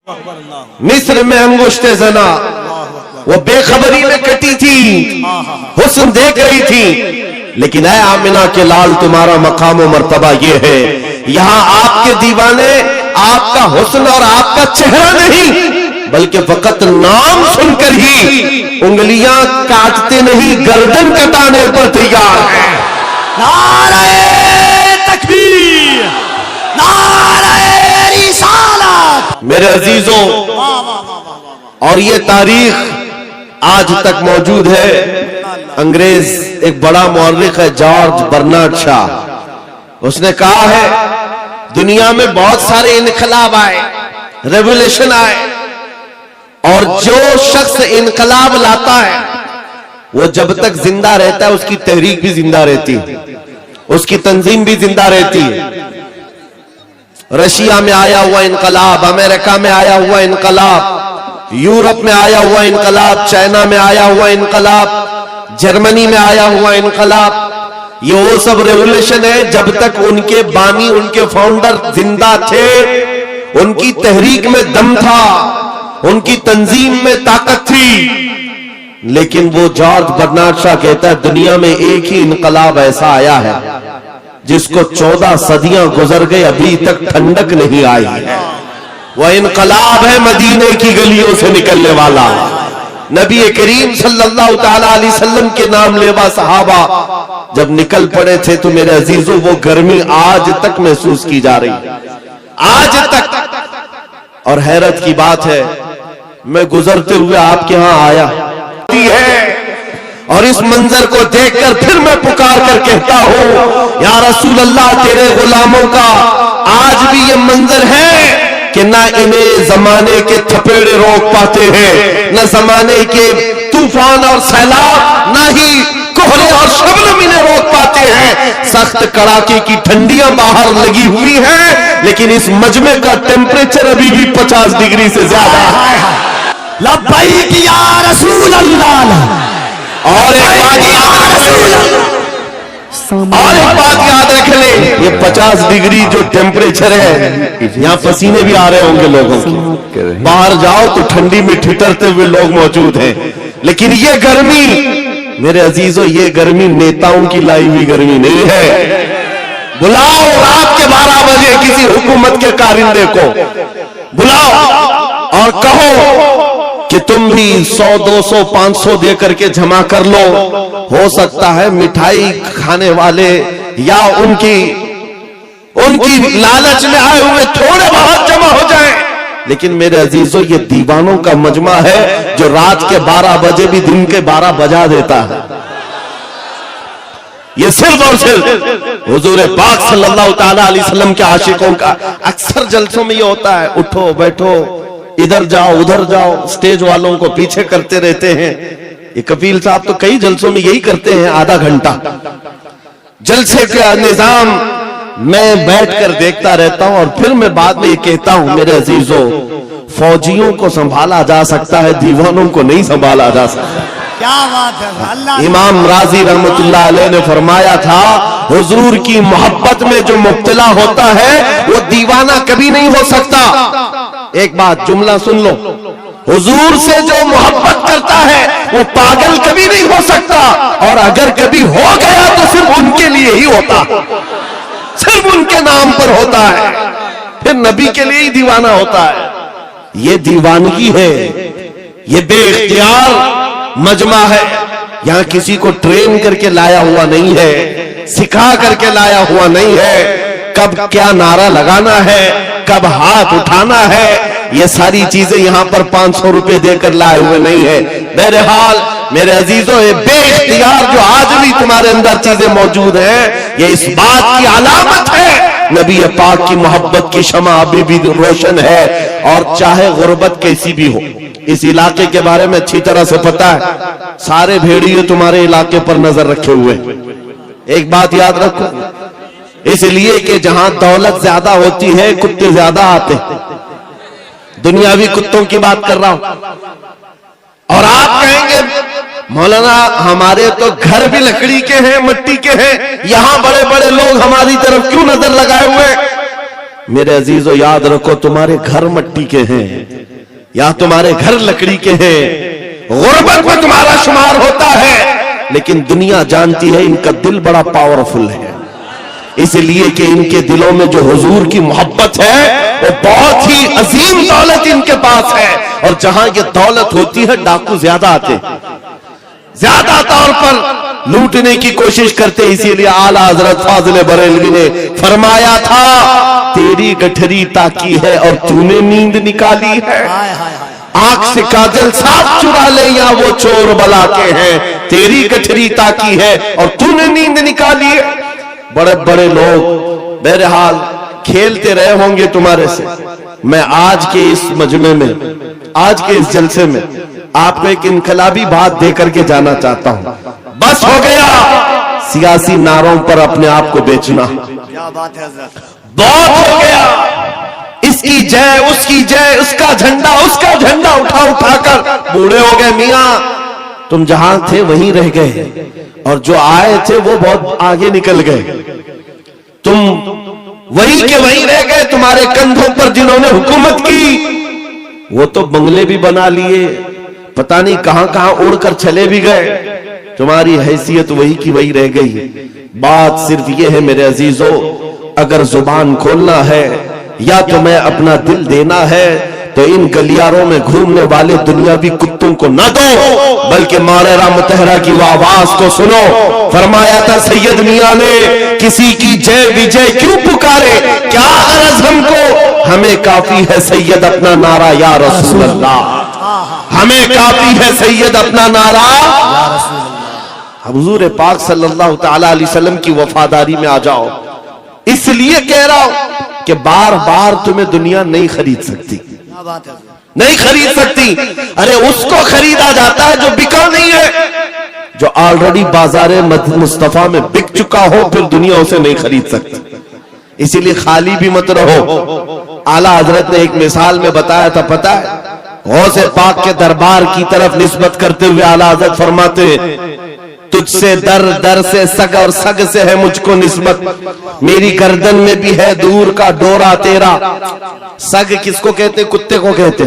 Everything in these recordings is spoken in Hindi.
मिस्र में अंगुश्ते जना वो बेखबरी में कटी थी, हुस्न देख रही थी, लेकिन ऐ आमिना के लाल तुम्हारा मकाम और मर्तबा ये है, यहाँ आपके दीवाने आपका हुस्न और आपका चेहरा नहीं बल्कि फकत नाम सुनकर ही उंगलियां काटते नहीं गर्दन कटाने पर तैयार है। नारे तकबीर, नारे रिसालत। मेरे अजीजों, और ये तारीख आज तक मौजूद है। अंग्रेज एक बड़ा मौलिक है जॉर्ज बर्नार्ड शॉ, उसने कहा है दुनिया में बहुत सारे इनकलाब आए, रेवोल्यूशन आए, और जो शख्स इनकलाब लाता है वो जब तक जिंदा रहता है उसकी तहरीक भी जिंदा रहती है, उसकी तंजीम भी जिंदा रहती है। रशिया में आया हुआ इनकलाब, अमेरिका में आया हुआ इनकलाब, यूरोप में आया हुआ इनकलाब, चाइना में आया हुआ इनकलाब, जर्मनी में आया हुआ इनकलाब, ये वो सब रेवोल्यूशन है जब तक उनके बानी, उनके फाउंडर जिंदा थे, उनकी तहरीक में दम था, उनकी तंजीम में ताकत थी। लेकिन वो जॉर्ज बर्नार्ड शॉ कहता है दुनिया में एक ही इनकलाब ऐसा आया है जिसको 14 सदियां गुजर गए, अभी तक ठंडक नहीं आई है। वह इनकलाब है मदीने की गलियों से निकलने वाला। नबी करीम सल्लल्लाहु तआला अलैहि वसल्लम के नाम लेवा सहाबा जब निकल पड़े थे तो मेरे अजीजों वो गर्मी आज तक महसूस की जा रही है, आज तक। और हैरत की बात है, मैं गुजरते हुए आपके यहां आया है और इस मंजर को देखकर फिर मैं पुकार कर कहता हूं या रसूल अल्लाह, तेरे गुलामों का आज भी ये मंजर है कि ना इन्हें जमाने के थपेड़े रोक पाते हैं, न जमाने के तूफान और सैलाब, ना ही कोहरे और शबनम इन्हें रोक पाते हैं। सख्त कड़ाके की ठंडियां बाहर लगी हुई हैं, लेकिन इस मजमे का टेम्परेचर अभी भी 50 डिग्री से ज्यादा है। लब्बैक या रसूल अल्लाह। और एक बात याद रख ले, ये 50 डिग्री जो टेम्परेचर है, यहाँ पसीने भी आ रहे होंगे लोगों के, बाहर जाओ तो ठंडी में ठिठुरते हुए लोग मौजूद हैं। लेकिन ये गर्मी मेरे अजीजों, ये गर्मी नेताओं की लाई हुई गर्मी नहीं है। बुलाओ रात के 12 बजे किसी हुकूमत के कारिंदे को, बुलाओ और कहो कि तुम भी 100, 200, 500 दे करके जमा कर लो। हो सकता है मिठाई खाने वाले या उनकी लालच में आए हुए थोड़े बहुत जमा हो जाए, लेकिन मेरे अजीजों ये दीवानों का मजमा है जो रात के 12 बजे भी दिन के 12 बजा देता है। ये सिर्फ और सिर्फ हुजूर पाक सल्लल्लाहु तआला अलैहि वसल्लम के आशिकों का अक्सर जलसों में ये होता है, उठो बैठो, इधर जाओ उधर जाओ, स्टेज वालों को पीछे करते रहते हैं। ये कपिल साहब तो कई जलसों में यही करते हैं, आधा घंटा जलसे का निजाम मैं बैठकर देखता रहता हूं और फिर मैं बाद में ये कहता हूं मेरे अजीजों, फौजियों को संभाला जा सकता है, दीवानों को नहीं संभाला जा सकता। क्या बात है। अल्लाह इमाम राजी रहमतुल्लाह अलैह ने फरमाया था, हुजूर की मोहब्बत में जो मुब्तला होता है वो दीवाना कभी नहीं हो सकता। एक बात जुमला सुन लो, हुजूर से जो मोहब्बत करता है वो पागल कभी नहीं हो सकता, और अगर कभी हो गया तो सिर्फ उनके लिए ही होता, सिर्फ उनके नाम पर होता है, फिर नबी के लिए ही दीवाना होता है। ये दीवानगी है, ये बेइख्तियार मजमा है। यहां किसी को ट्रेन करके लाया हुआ नहीं है, सिखा करके लाया हुआ नहीं है। कब क्या नारा लगाना है, कब हाथ उठाना है, ये सारी चीजें यहां पर 500 रुपए देकर लाए हुए नहीं है। बहरहाल मेरे अजीजों, ये बेइख्तियार जो आज भी तुम्हारे अंदर चीजें मौजूद हैं, ये इस बात की अलामत है नबी पाक की मोहब्बत की शमा अभी भी रोशन है। और चाहे गुर्बत कैसी भी हो, इस इलाके के बारे में अच्छी तरह से पता है, सारे भेड़िए तुम्हारे इलाके पर नजर रखे हुए। एक बात याद रखो, इसलिए कि जहां दौलत ज्यादा होती है कुत्ते ज्यादा आते हैं। दुनियावी कुत्तों की बात कर रहा हूं। और आप कहेंगे मौलाना हमारे तो घर भी लकड़ी के हैं, मिट्टी के हैं, यहां बड़े बड़े लोग हमारी तरफ क्यों नजर लगाए हुए? मेरे अजीजों याद रखो, तुम्हारे घर मट्टी के हैं या तुम्हारे घर लकड़ी के हैं, गुर्बत में तुम्हारा शुमार होता है, लेकिन दुनिया जानती है इनका दिल बड़ा पावरफुल है, इसलिए कि इनके दिलों में जो हुजूर की मोहब्बत है वो बहुत ही अजीम दौलत इनके पास है। और जहां ये दौलत होती है डाकू ज्यादा आते, ज्यादा तौर पर लूटने की कोशिश करते। इसीलिए आला हजरत फाजिल बरेलवी ने फरमाया था, तेरी गठरी ताकी है और तूने नींद निकाली है। हाय हाय हाय। आंख से काजल साफ चुरा ले या वो चोर बला के हैं, तेरी गठरी ताकी है और तूने नींद निकाली है। बड़े बड़े लोग बहरहाल खेलते रहे होंगे तुम्हारे से। मैं आज के इस मजमे में, आज के इस जलसे में आपको एक इनकलाबी बात दे करके जाना चाहता हूं। बस हो गया सियासी नारों पर अपने आप को बेचना, क्या बात है हजरत, बहुत हो गया। इसकी जय, उसकी जय, उसका झंडा उठा उठाकर बूढ़े हो गए। मियां तुम जहां थे वहीं रह गए और जो आए थे वो बहुत आगे निकल गए। तुम वहीं के वहीं रह गए। तुम्हारे कंधों पर जिन्होंने हुकूमत की वो तो बंगले भी बना लिए, पता नहीं कहां कहां उड़कर चले भी गए। तुम्हारी हैसियत वही की वही रह गई। बात सिर्फ ये है मेरे अजीजों, अगर जुबान खोलना है या तुम्हें अपना दिल देना है तो इन गलियारों में घूमने वाले दुनियावी कुत्तों को न दो, बल्कि मारेरा मुतहरा की वो आवाज को सुनो। फरमाया था सैयद मियां ने, किसी की जय विजय क्यों पुकारे, क्या गरज हमको, हमें काफी है सैयद अपना नारा या रसूल अल्लाह, हमें काफी है सैयद अपना नारा या रसूल अल्लाह। हुजूर पाक सल्लल्लाहु तआला अलैहि वसल्लम की वफादारी में आ जाओ। इसलिए कह रहा हूं कि बार बार तुम्हें दुनिया नहीं खरीद सकती, क्या बात है हजरत, नहीं खरीद सकती। अरे उसको खरीदा जाता है जो बिका नहीं है, जो ऑलरेडी बाजारे मुस्तफा में बिक चुका हो, फिर दुनिया उसे नहीं खरीद सकती। इसीलिए खाली भी मत रहो। आला हजरत ने एक मिसाल में बताया था, पता है, गौसे पाक के दरबार की तरफ निस्बत करते हुए आला हजरत फरमाते, तुझसे दर दर से सग और सग से है मुझको निस्बत, मेरी गर्दन में भी है दूर का डोरा तेरा। सग किसको कहते, कुत्ते को कहते।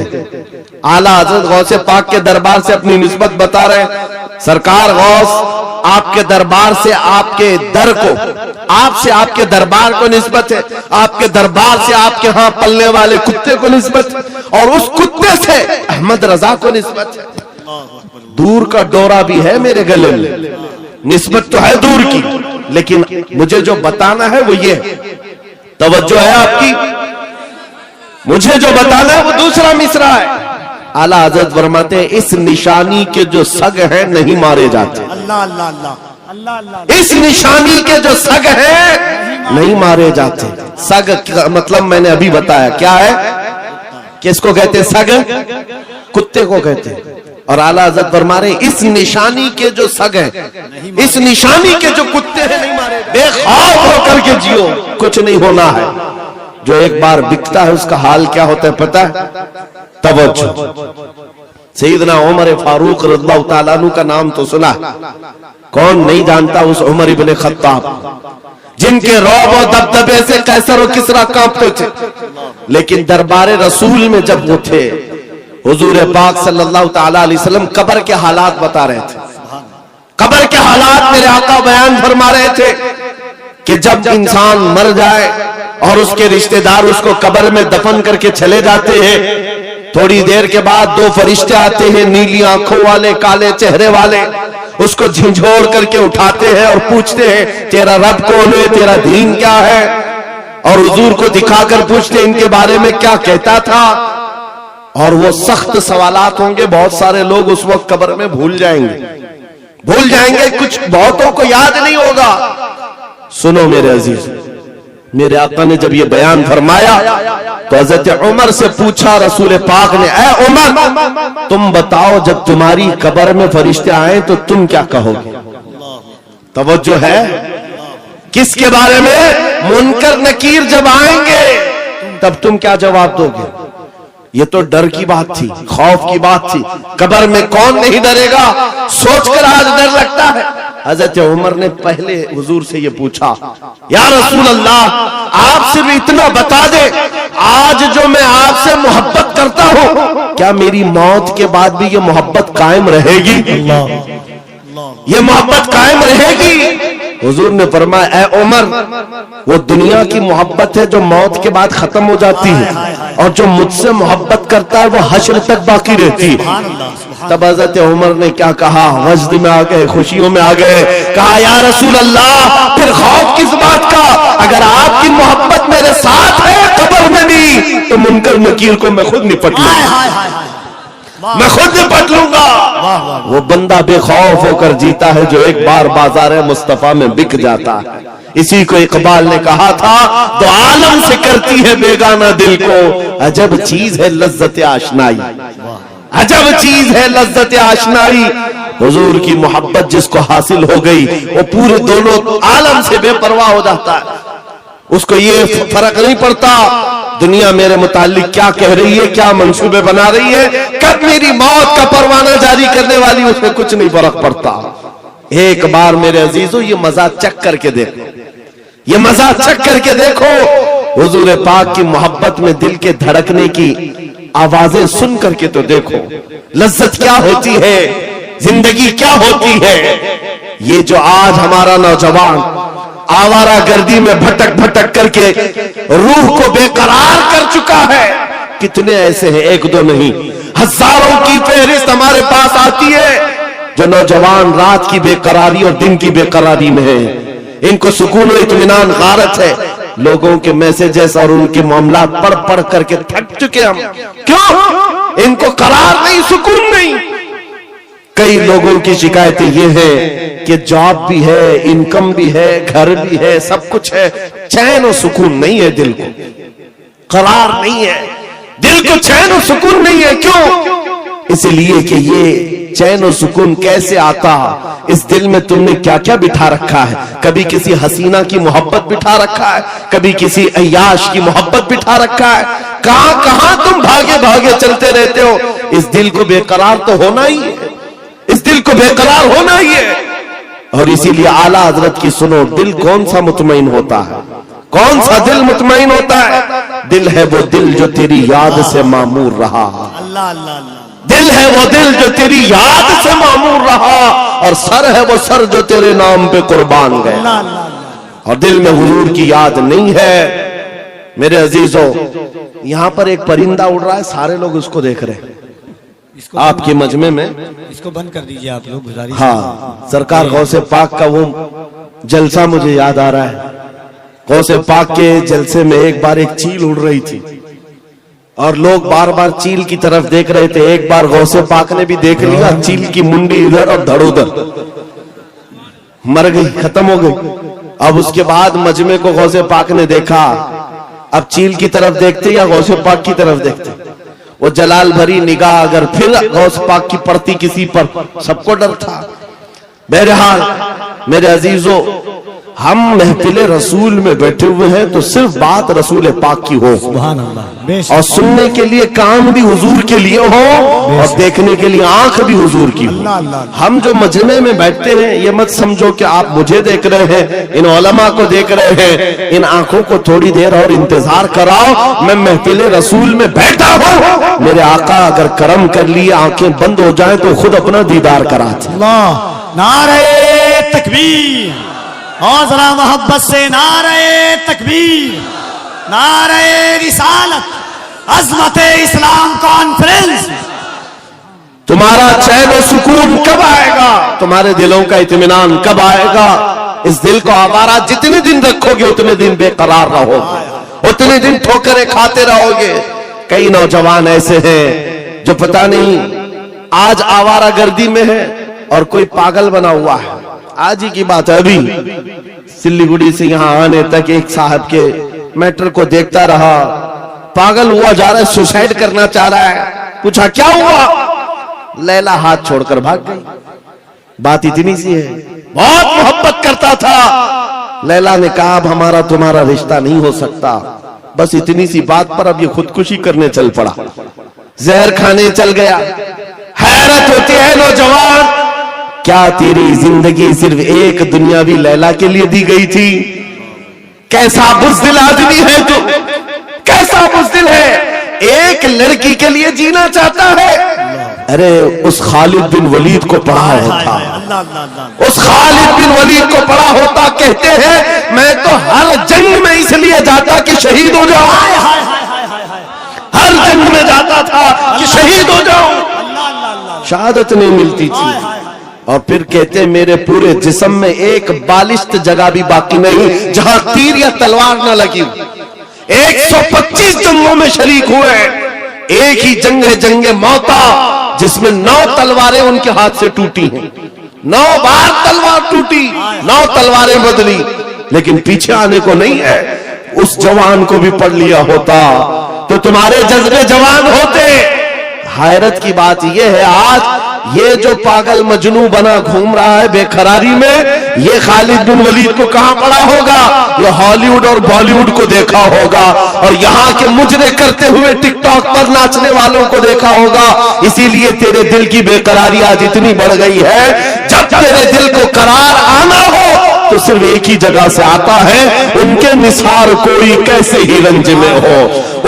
आला हजरत गौसे पाक के दरबार से अपनी निस्बत बता रहे हैं। सरकार गौस आपके दरबार से आपके दर को, आपसे आपके दरबार को निस्बत है, आपके दरबार से आपके यहां पलने वाले कुत्ते को निस्बत है, और उस कुत्ते से अहमद रजा को निस्बत है। दूर का डोरा भी है मेरे गले में, निस्बत तो है दूर की, लेकिन मुझे जो बताना है वो ये है, तवज्जो है आपकी, मुझे जो बताना है वो दूसरा मिसरा है। आला हजरत फरमाते हैं, इस निशानी के जो सग हैं नहीं मारे जाते। अल्लाह अल्लाह अल्लाह अल्लाह अल्लाह। इस निशानी के जो सग हैं नहीं मारे जाते। सग का मतलब मैंने अभी बताया क्या है, किसको कहते, सग कुत्ते को कहते। और आला हजरत फरमा रहे, इस निशानी के जो सग हैं, इस निशानी के जो कुत्ते हैं नहीं मारे, बेखौफ होकर के जियो, कुछ नहीं होना है। जो एक बार बिकता है उसका हाल क्या होता है पता है, तवज्जो। सैयदना उमर फारूक रज़ियल्लाहु ताला अन्हु का नाम तो सुना, कौन नहीं जानता उस उमर इब्ने खत्ताब, जिनके रौब और दबदबे से कैसर और किसरा कांपते थे। लेकिन दरबार रसूल में जब वो थे, हुजूर पाक सल्लल्लाहु ताला अलैहि वसल्लम कब्र के हालात बता रहे थे। कब्र के हालात मेरे आका बयान फरमा रहे थे कि जब इंसान मर जाए और उसके रिश्तेदार उसको कब्र में दफन करके चले जाते हैं, थोड़ी देर के बाद दो फरिश्ते आते हैं, नीली आंखों वाले, काले चेहरे वाले, उसको झंझोड़ करके उठाते हैं और पूछते हैं, तेरा रब कौन है, तेरा दीन क्या है, और हुजूर को दिखाकर पूछते इनके बारे में क्या कहता था। और वो सख्त सवालात होंगे, बहुत सारे लोग उस वक्त कब्र में भूल जाएंगे, कुछ बहुतों को याद नहीं होगा। सुनो मेरे अजीज, मेरे आका ने जब ये बयान फरमाया तो हजरत उमर से पूछा रसूल पाक ने, ऐ उमर तुम बताओ जब तुम्हारी कब्र में फरिश्ते आए तो तुम क्या कहोगे। तवज्जो है, किसके बारे में, मुनकर नकीर जब आएंगे तब तुम क्या जवाब दोगे। ये तो डर की बात थी, खौफ की बात थी। कब्र में कौन नहीं डरेगा, सोचकर आज डर लगता है। हजरत उमर ने पहले हुजूर से ये पूछा, या रसूल अल्लाह, आपसे भी इतना बता दे, आज जो मैं आपसे मोहब्बत करता हूँ, क्या मेरी मौत के बाद भी ये मोहब्बत कायम रहेगी? ये मोहब्बत कायम रहेगी? हुजूर ने फरमाया, ए उमर, वो दुनिया की मोहब्बत है जो मौत के बाद खत्म हो जाती है, और जो मुझसे मोहब्बत करता है वो हश्र तक बाकी रहती है। तब हज़रत उमर ने क्या कहा, वजद में आ गए, खुशियों में आ गए, कहा, या रसूल अल्लाह, फिर खौफ किस बात का? अगर आपकी मोहब्बत मेरे साथ है कब्र में भी, तो मुनकर नकीर को मैं खुद निपट लूंगा, मैं खुद निपट लूंगा। वो बंदा बेखौफ होकर जीता है जो एक बार बाजार मुस्तफा में बिक जाता है। इसी को इकबाल ने कहा था, तो आलम से करती है बेगाना दिल को, अजब चीज है लज्जत आशनाई, अजब चीज है लज्जत आशनाई। हुजूर की मोहब्बत जिसको हासिल हो गई, वो पूरे दोनों आलम से बेपरवाह हो जाता है। उसको ये फर्क नहीं पड़ता दुनिया मेरे मुतालिक क्या कह रही है, क्या मंसूबे बना रही है, कब मेरी मौत का परवाना जारी करने वाली, उसमें कुछ नहीं फर्क पड़ता। एक बार मेरे अजीजों ये मजा चक करके देखो, ये मजा चक करके देखो, हुजूर पाक की मोहब्बत में दिल के धड़कने की आवाजें सुन करके तो देखो, लज्जत क्या होती है, जिंदगी क्या होती है। ये जो आज हमारा नौजवान आवारा गर्दी में भटक भटक करके रूह को बेकरार कर चुका है, कितने ऐसे हैं, एक दो नहीं, हजारों की फहरिस्त हमारे पास आती है, जो नौजवान रात की बेकरारी और दिन की बेकरारी में है। इनको सुकून और इत्मीनान गारत है। लोगों के मैसेजेस और उनके मामला पढ़ पढ़ करके थक चुके हम। क्यों? इनको करार नहीं, सुकून नहीं। कई लोगों की शिकायतें ये है कि जॉब भी है, इनकम भी है, घर भी है, सब कुछ है, चैन और सुकून नहीं है, दिल को करार नहीं है, दिल को चैन और सुकून नहीं है। क्यों? इसलिए कि ये चैन और सुकून कैसे आता? इस दिल में तुमने क्या क्या बिठा रखा है? कभी किसी हसीना की मोहब्बत बिठा रखा है, कभी किसी अय्याश की मोहब्बत बिठा रखा है, कहां कहां तुम भागे भागे चलते रहते हो। इस दिल को बेकरार तो होना ही है, इस दिल को बेकरार होना ही है। और इसीलिए आला हजरत की सुनो, दिल कौन सा मुतमईन होता है? कौन सा दिल मुतमईन होता है? दिल है वो दिल जो तेरी याद से मामूर रहा। अल्लाह अल्लाह अल्लाह। दिल है वो दिल जो तेरी याद से मामूर रहा, और सर है वो सर जो तेरे नाम पे कुर्बान गया। और दिल में हुजूर की याद नहीं है। मेरे अजीजों, यहां पर एक परिंदा उड़ रहा है, सारे लोग उसको देख रहे हैं। आपके मजमे में इसको बंद कर दीजिए आप लोग, गुजारिश। हाँ, सरकार गौसे पाक का वो जलसा मुझे याद आ रहा है। गौसे पाक के जलसे में एक बार एक चील उड़ रही थी और लोग बार बार चील की तरफ देख रहे थे। एक बार गौसे पाक ने भी देख लिया, चील की मुंडी इधर और धड़ उधर, मर गई, खत्म हो गई। अब उसके बाद मजमे को गौसे पाक ने देखा। अब चील की तरफ देखते या गौसे पाक की तरफ देखते? वो जलाल भरी निगाह अगर फिर गौस पाक की पड़ती किसी पर, सबको डर था। बहरहाल मेरे अजीजों, हम महफिले रसूल में बैठे हुए हैं तो सिर्फ बात रसूल पाक की हो, सुभान अल्लाह, और सुनने के लिए कान भी हुजूर के लिए हो और देखने के लिए आंख भी हुजूर की हो। हम जो मजमे में बैठते हैं, ये मत समझो कि आप मुझे देख रहे हैं, इन उलमा को देख रहे हैं। इन आंखों को थोड़ी देर और इंतजार कराओ। मैं महफिले रसूल में बैठा हूं, मेरे आका अगर करम कर लिए आंखें बंद हो जाए तो खुद अपना दीदार कराते। नारे तकबीर, और जरा मोहब्बत से नारे तकबीर, नारे रिसालत, अज़मत इस्लाम कॉन्फ्रेंस। तुम्हारा चैन और सुकून कब आएगा? तुम्हारे दिलों का इत्मीनान कब आएगा? इस दिल को आवारा जितने दिन रखोगे उतने दिन बेकरार रहोगे, उतने दिन ठोकरें खाते रहोगे। कई नौजवान ऐसे हैं जो पता नहीं आज आवारा गर्दी में है और कोई पागल बना हुआ है। आज ही की बात है, अभी सिल्लीगुड़ी से यहां आने तक एक साहब के मैटर को देखता रहा, पागल हुआ जा रहा है, सुसाइड करना चाह रहा है। पूछा क्या हुआ? लैला हाथ छोड़कर भाग गई। बात इतनी सी है, बहुत मोहब्बत करता था। लैला ने कहा अब हमारा तुम्हारा रिश्ता नहीं हो सकता। बस इतनी सी बात पर अब ये खुदकुशी करने चल पड़ा, जहर खाने चल गया। हैरत होती है नौजवान क्या तेरी जिंदगी सिर्फ एक दुनियावी लैला के लिए दी गई थी? कैसा बुज़दिल आदमी है तू, कैसा बुज़दिल है, एक लड़की के लिए जीना चाहता है। अरे उस खालिद बिन वलीद को पढ़ा होता, उस खालिद बिन वलीद को पढ़ा होता, कहते हैं मैं तो हर जंग में इसलिए जाता कि शहीद हो जाऊं, हर जंग में जाता था कि शहीद हो जाऊं, शहादत नहीं मिलती थी। और फिर कहते मेरे पूरे जिस्म में एक बालिश्त जगह भी बाकी नहीं जहां तीर या तलवार न लगी। 125 जंगों में शरीक हुए, एक ही जंग है जंगे मौता, जिसमें 9 तलवारें उनके हाथ से टूटी हैं, 9 बार तलवार टूटी, 9 तलवारें बदली, लेकिन पीछे आने को नहीं है। उस जवान को भी पढ़ लिया होता तो तुम्हारे जज्बे जवान होते। हैरत की बात यह है आज ये जो पागल मजनू बना घूम रहा है बेकरारी में, ये खालिद बिन वलीद को कहां पढ़ा होगा? ये हॉलीवुड और बॉलीवुड को देखा होगा और यहाँ के मुजरे करते हुए टिकटॉक पर नाचने वालों को देखा होगा। इसीलिए तेरे दिल की बेकरारी आज इतनी बढ़ गई है। जब तेरे दिल को करार आना हो तो सिर्फ एक ही जगह से आता है, उनके निसार कोई कैसे ही रंज में हो,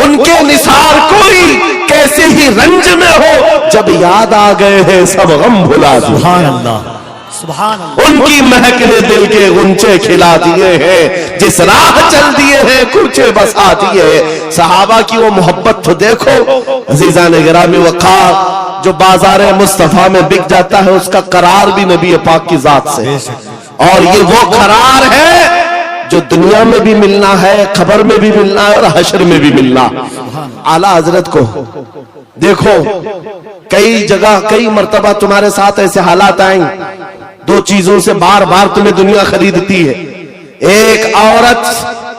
उनके निसार कोई कैसे ही रंज में हो, जब याद आ गए हैं सब गम भुला दो। सुभान अल्लाह, सुभान अल्लाह। उनकी महक ने दिल के गुंचे खिला दिए हैं, जिस राह चल दिए हैं कुर्चे बसा दिए हैं। सहाबा की वो मोहब्बत तो देखो अजीजान गिरामी, वक़ार जो बाजार मुस्तफा में बिक जाता है उसका करार भी नबी पाक की जात से, और ये वो करार है जो दुनिया में भी मिलना है, खबर में भी मिलना है और हशर में भी मिलना। आला हजरत को देखो, कई जगह कई मर्तबा तुम्हारे साथ ऐसे हालात आएंगे, 2 चीजों से बार बार तुम्हें दुनिया खरीदती है, एक औरत,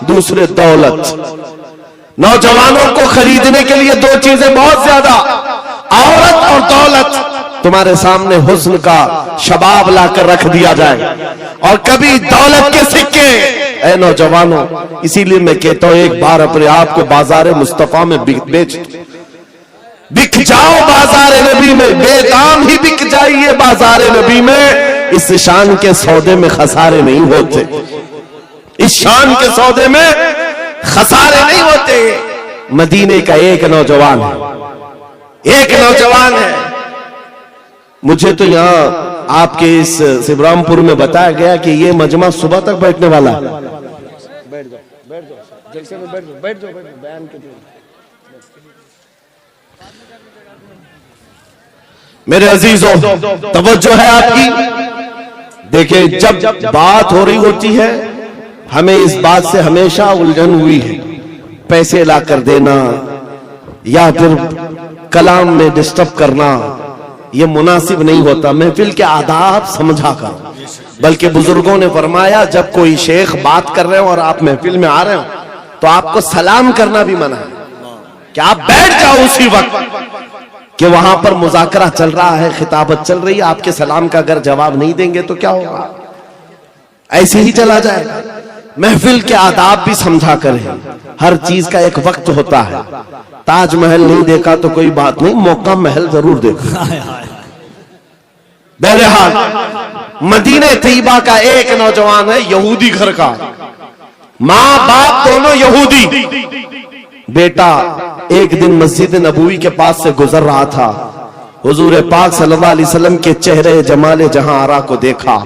दूसरे दौलत। नौजवानों को खरीदने के लिए 2 चीजें बहुत ज्यादा, औरत और दौलत। तुम्हारे सामने हुस्न का शबाब लाकर रख दिया जाए और कभी दौलत के सिक्के। ऐ नौजवानों, इसीलिए मैं कहता हूं एक बार अपने आप को बाजार मुस्तफा में बेच, बिक जाओ बाजार नबी में, बेदाम ही बिक जाइए बाजार नबी में। इस शान के सौदे में खसारे नहीं होते, इस शान के सौदे में खसारे नहीं होते। मदीने का एक नौजवान है, एक नौजवान है। मुझे तो यहाँ आपके इस शिवरामपुर में बताया गया कि ये मजमा सुबह तक बैठने वाला है। बैठ जाओ, बैठ जाओ, जलसे में बैठ जाओ, बैठ जाओ, बयान के लिए। मेरे अजीजों, तवज्जो है आपकी। देखिए, जब बात हो रही होती है, हमें इस बात से हमेशा उलझन हुई है, पैसे लाकर देना या फिर कलाम में डिस्टर्ब करना, यह मुनासिब नहीं होता। महफिल के आदाब समझा कर, बल्कि बुजुर्गों ने फरमाया जब कोई शेख बात कर रहे हो और आप महफिल में आ रहे हो तो आपको सलाम करना भी मना है, कि आप बैठ जाओ उसी वक्त कि वहां पर मुज़ाकरा चल रहा है, खिताबत चल रही है, आपके सलाम का अगर जवाब नहीं देंगे तो क्या होगा, ऐसे ही चला जाएगा। महफिल के आदाब भी समझा करें, हर चीज का एक वक्त होता है। ताजमहल नहीं देखा तो कोई बात नहीं, मौका महल जरूर देखा। बहरहाल, मदीने तैयबा का एक नौजवान है, यहूदी घर का, माँ बाप दोनों यहूदी। बेटा एक दिन मस्जिद नबवी के पास से गुजर रहा था, हुजूर पाक सल्लल्लाहु अलैहि वसल्लम के चेहरे जमाले जहां आरा को देखा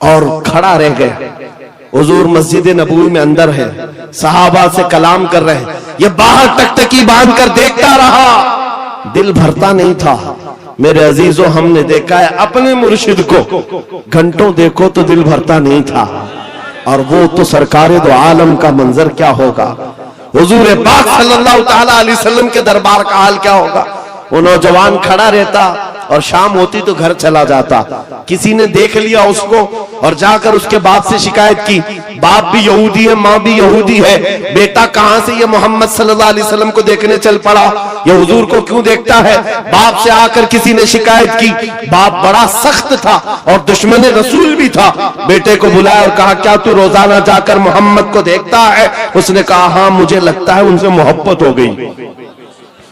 और खड़ा रह गए। हुजूर मस्जिद नबवी में अंदर है, सहाबा से कलाम कर रहे हैं, ये बाहर टकटकी बांध कर देखता रहा, दिल भरता नहीं था। मेरे अजीजों, हमने देखा है अपने मुर्शिद को, घंटों देखो तो दिल भरता नहीं था, और वो तो सरकारे दो आलम का मंजर क्या होगा, हुजूर पाक सल्लल्लाहु ताला अलैहि वसल्लम के दरबार का हाल क्या होगा। वो नौजवान खड़ा रहता और शाम होती तो घर चला जाता। किसी ने देख लिया उसको और जाकर उसके बाप से शिकायत की, बाप भी यहूदी है, माँ भी यहूदी है, बेटा कहां से ये मोहम्मद सल्लल्लाहु अलैहि वसल्लम को देखने चल पड़ा, ये हुजूर को क्यों देखता है। बाप से आकर किसी ने शिकायत की, बाप बड़ा सख्त था और दुश्मन रसूल भी था। बेटे को बुलाया और कहा, क्या तू रोजाना जाकर मोहम्मद को देखता है। उसने कहा, हाँ मुझे लगता है उनसे मोहब्बत हो गई।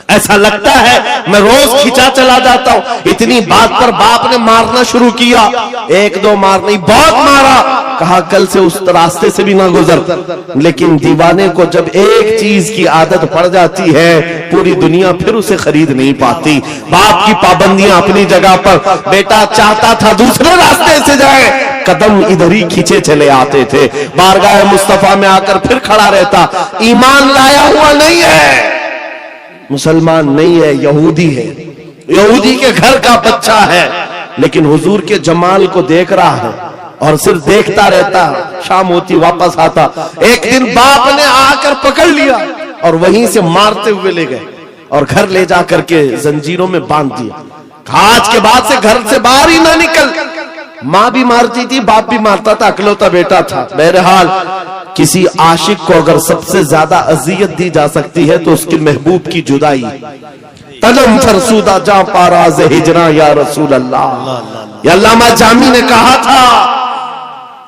ऐसा लगता है मैं रोज खिंचा चला जाता हूं। इतनी बात पर बाप ने मारना शुरू किया, एक दो मार नहीं, बहुत मारा। कहा कल से उस रास्ते से भी ना गुजर। लेकिन दीवाने को जब एक चीज की आदत पड़ जाती है, पूरी दुनिया फिर उसे खरीद नहीं पाती। बाप की पाबंदियां अपनी जगह पर, बेटा चाहता था दूसरे रास्ते से जाए, कदम इधर ही खींचे चले आते थे। बारगाह मुस्तफा में आकर फिर खड़ा रहता। ईमान लाया हुआ नहीं है, मुसलमान नहीं है, यहूदी है, यहूदी के घर का बच्चा है, लेकिन हुजूर के जमाल को देख रहा है और सिर्फ देखता रहता। शाम होती वापस आता। एक दिन बाप ने आकर पकड़ लिया और वहीं से मारते हुए ले गए और घर ले जा करके जंजीरों में बांध दिया। आज के बाद से घर से बाहर ही ना निकल। माँ भी मारती थी, बाप भी मारता था, अकलौता बेटा था। बहरहाल किसी आशिक को अगर सबसे ज्यादा अजियत दी जा सकती है तो उसके महबूब की जुदाई। तनम फरसूदा जा पाराज हिजरा या रसूल अल्लाह। या अल्लामा जामी ने कहा था,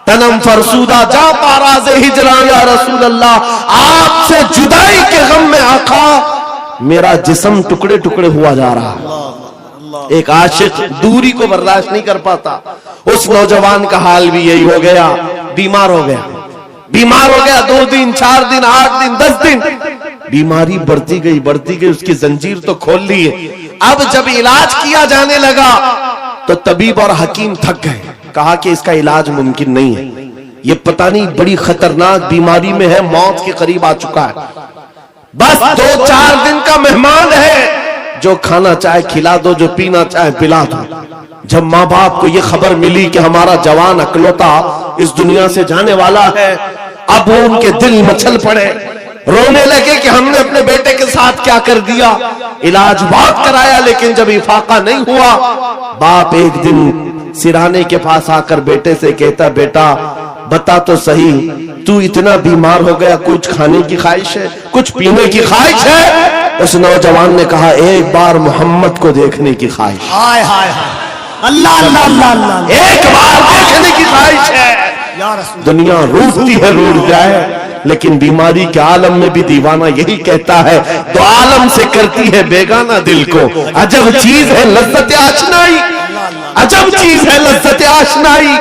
तनम फरसूदा जा पाराज हिजरा या रसूल अल्लाह, आपसे जुदाई के गम में आका मेरा जिस्म टुकड़े टुकड़े हुआ जा रहा है। एक आशिक दूरी को बर्दाश्त नहीं कर पाता। उस नौजवान का हाल भी यही हो गया। बीमार हो गया, बीमार हो गया। 2 दिन, 4 दिन, 8 दिन, 10 दिन, बीमारी बढ़ती गई। उसकी जंजीर तो खोल ली है। अब जब इलाज किया जाने लगा तो तबीब और हकीम थक गए। कहा कि इसका इलाज मुमकिन नहीं है, ये पता नहीं बड़ी खतरनाक बीमारी में है, मौत के करीब आ चुका है। बस 2-4 दिन का मेहमान है, जो खाना चाहे खिला दो, जो पीना चाहे पिला दो। जब माँ बाप को यह खबर मिली कि हमारा जवान अकलौता इस दुनिया से जाने वाला है, अब वो उनके दिल मचल पड़े, रोने लगे कि हमने अपने बेटे के साथ क्या कर दिया। इलाज बहुत कराया, लेकिन जब इफाका नहीं हुआ, बाप एक दिन सिराने के पास आकर बेटे से कहता, बेटा बता तो सही, तू इतना बीमार हो गया, कुछ खाने की ख्वाहिश है, कुछ पीने की ख्वाहिश है? उस नौजवान ने कहा, एक बार मोहम्मद को देखने की ख्वाहिश। हाय हाय हाय, अल्लाह अल्लाह अल्लाह अल्लाह, एक बार देखने की ख्वाहिश है। या रसूल। दुनिया रूठती है, रूठ जाए, लेकिन बीमारी के आलम में भी दीवाना यही कहता है, तो आलम से करती है बेगाना दिल को। अजब चीज है लज्जत आशनाई, अजब चीज है लज्जत आशनाई।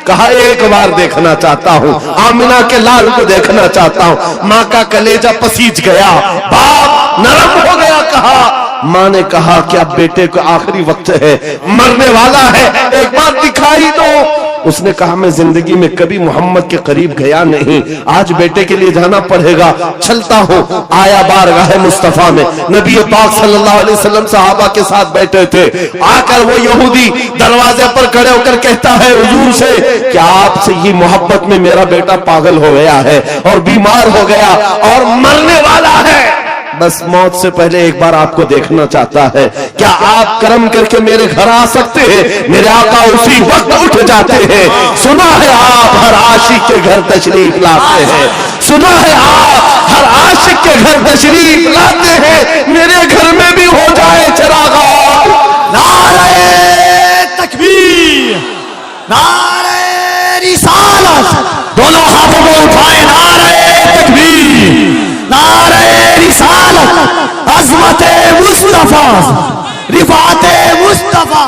कहा एक बार देखना चाहता हूँ, आमिना के लाल को देखना चाहता हूँ। माँ का कलेजा पसीज गया, बाप नरम हो गया। कहा, माँ ने कहा कि अब बेटे को आखिरी वक्त है, मरने वाला है, एक बार दिखाई दो। उसने कहा, मैं जिंदगी में कभी मोहम्मद के करीब गया नहीं, आज बेटे के लिए जाना पड़ेगा, चलता हूँ। आया बारगाह मुस्तफा में, नबी पाक सल्लल्लाहु अलैहि वसल्लम सहाबा के साथ बैठे थे। आकर वो यहूदी दरवाजे पर खड़े होकर कहता है हुजूर से कि आपसे ये मोहब्बत में मेरा बेटा पागल हो गया है और बीमार हो गया और मरने वाला है, बस मौत से पहले एक बार आपको देखना चाहता है। क्या आप करम करके मेरे घर आ सकते हैं? मेरे आका उसी वक्त उठ जाते हैं। सुना है आप हर आशिक के घर तशरीफ लाते हैं, सुना है आप हर आशिक के घर तशरीफ लाते हैं। मेरे घर में भी हो जाए चिरागा। नारे तकबीर, नारे रिसालत, दोनों हाथों को उठाए, नारे तकबीर, नारे रिसालत, अज़मते मुस्तफा, रिफाते मुस्तफा।